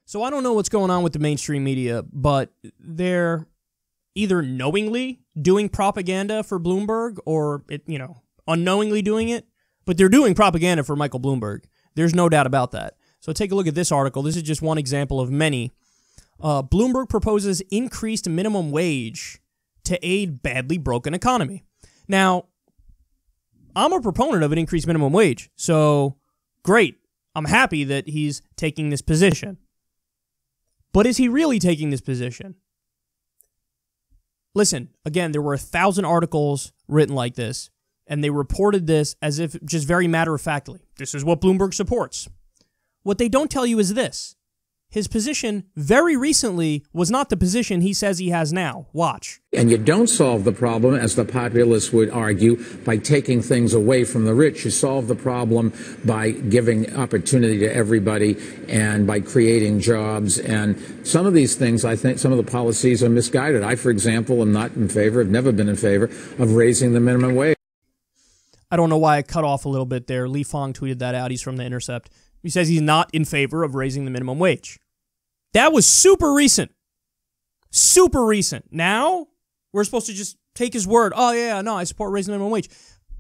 So I don't know what's going on with the mainstream media, but they're either knowingly doing propaganda for Bloomberg or, unknowingly doing it, but they're doing propaganda for Michael Bloomberg. There's no doubt about that. So take a look at this article. This is just one example of many. Bloomberg proposes increased minimum wage to aid badly broken economy. Now, I'm a proponent of an increased minimum wage, so great. I'm happy that he's taking this position. But is he really taking this position? Listen, again, there were 1,000 articles written like this, and they reported this as if just very matter-of-factly. This is what Bloomberg supports. What they don't tell you is this. His position very recently was not the position he says he has now. Watch. And you don't solve the problem, as the populists would argue, by taking things away from the rich. You solve the problem by giving opportunity to everybody and by creating jobs. And some of these things, I think, some of the policies are misguided. I, for example, am not in favor, have never been in favor of raising the minimum wage. I don't know why I cut off a little bit there. Lee Fong tweeted that out. He's from The Intercept. He says he's not in favor of raising the minimum wage. That was super recent. Super recent. Now, we're supposed to just take his word. Oh, yeah, no, I support raising the minimum wage.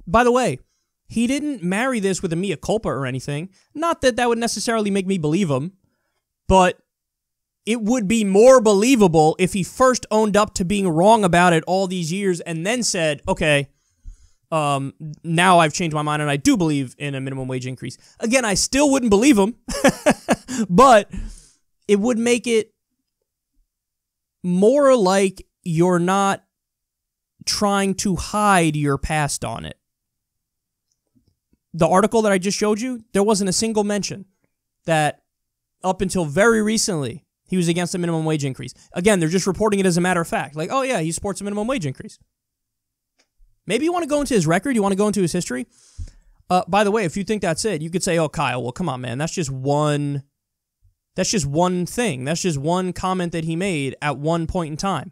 By the way, he didn't marry this with a mea culpa or anything. Not that that would necessarily make me believe him, but it would be more believable if he first owned up to being wrong about it all these years and then said, okay, now I've changed my mind and I do believe in a minimum wage increase. Again, I still wouldn't believe him, but it would make it more like you're not trying to hide your past on it. The article that I just showed you, there wasn't a single mention that up until very recently, he was against a minimum wage increase. Again, they're just reporting it as a matter of fact. Like, oh yeah, he supports a minimum wage increase. Maybe you want to go into his record, you want to go into his history. By the way, if you think that's it, you could say, oh, Kyle, well, come on, man. That's just one thing. That's just one comment that he made at one point in time.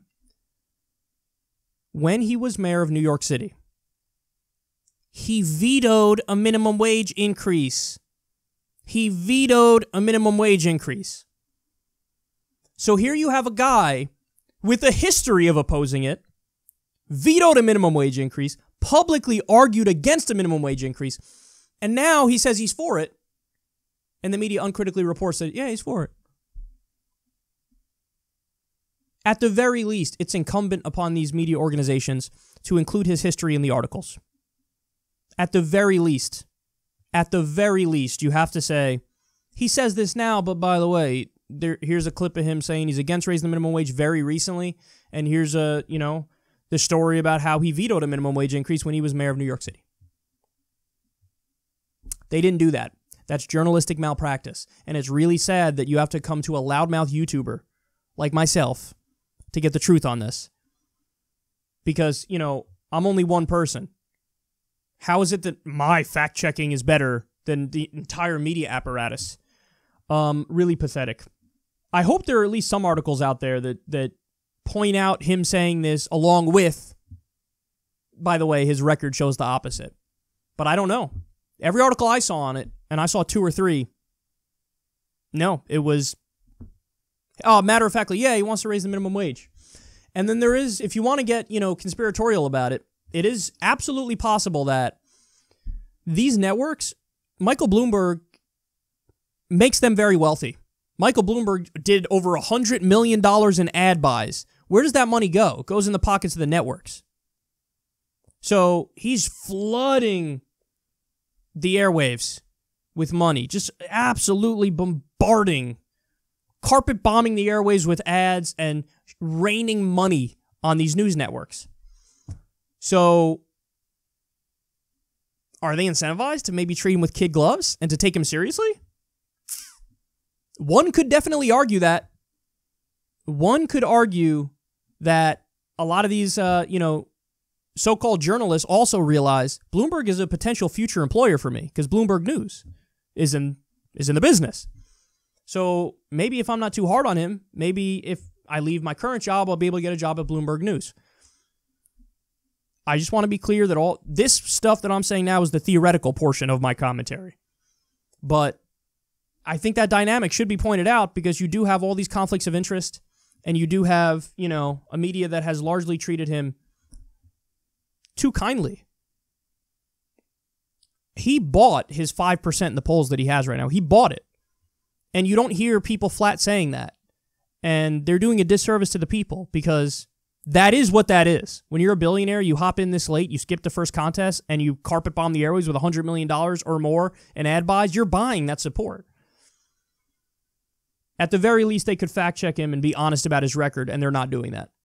When he was mayor of New York City, he vetoed a minimum wage increase. He vetoed a minimum wage increase. So here you have a guy with a history of opposing it, vetoed a minimum wage increase, publicly argued against a minimum wage increase, and now he says he's for it, and the media uncritically reports that, yeah, he's for it. At the very least, it's incumbent upon these media organizations to include his history in the articles. At the very least, you have to say, he says this now, but by the way, here's a clip of him saying he's against raising the minimum wage very recently, and here's the story about how he vetoed a minimum wage increase when he was mayor of New York City. They didn't do that. That's journalistic malpractice. And it's really sad that you have to come to a loudmouth YouTuber like myself to get the truth on this. Because, I'm only one person. How is it that my fact-checking is better than the entire media apparatus? Really pathetic. I hope there are at least some articles out there that point out him saying this along with, by the way, his record shows the opposite. But I don't know. Every article I saw on it, and I saw 2 or 3, no, it was, matter-of-factly, yeah, he wants to raise the minimum wage. And then there is, if you want to get, conspiratorial about it, it is absolutely possible that these networks, Michael Bloomberg makes them very wealthy. Michael Bloomberg did over $100 million in ad buys. Where does that money go? It goes in the pockets of the networks. So he's flooding the airwaves with money, just absolutely bombarding, carpet bombing the airwaves with ads and raining money on these news networks. So are they incentivized to maybe treat him with kid gloves and to take him seriously? One could definitely argue that. One could argue that a lot of these, so-called journalists also realize Bloomberg is a potential future employer for me because Bloomberg News is in the business. So maybe if I'm not too hard on him, maybe if I leave my current job, I'll be able to get a job at Bloomberg News. I just want to be clear that all this stuff that I'm saying now is the theoretical portion of my commentary. But I think that dynamic should be pointed out because you do have all these conflicts of interest and you do have, a media that has largely treated him too kindly. He bought his 5% in the polls that he has right now. He bought it. And you don't hear people flat saying that. And they're doing a disservice to the people because that is what that is. When you're a billionaire, you hop in this late, you skip the first contest, and you carpet bomb the airways with $100 million or more in ad buys, you're buying that support. At the very least, they could fact check him and be honest about his record, and they're not doing that.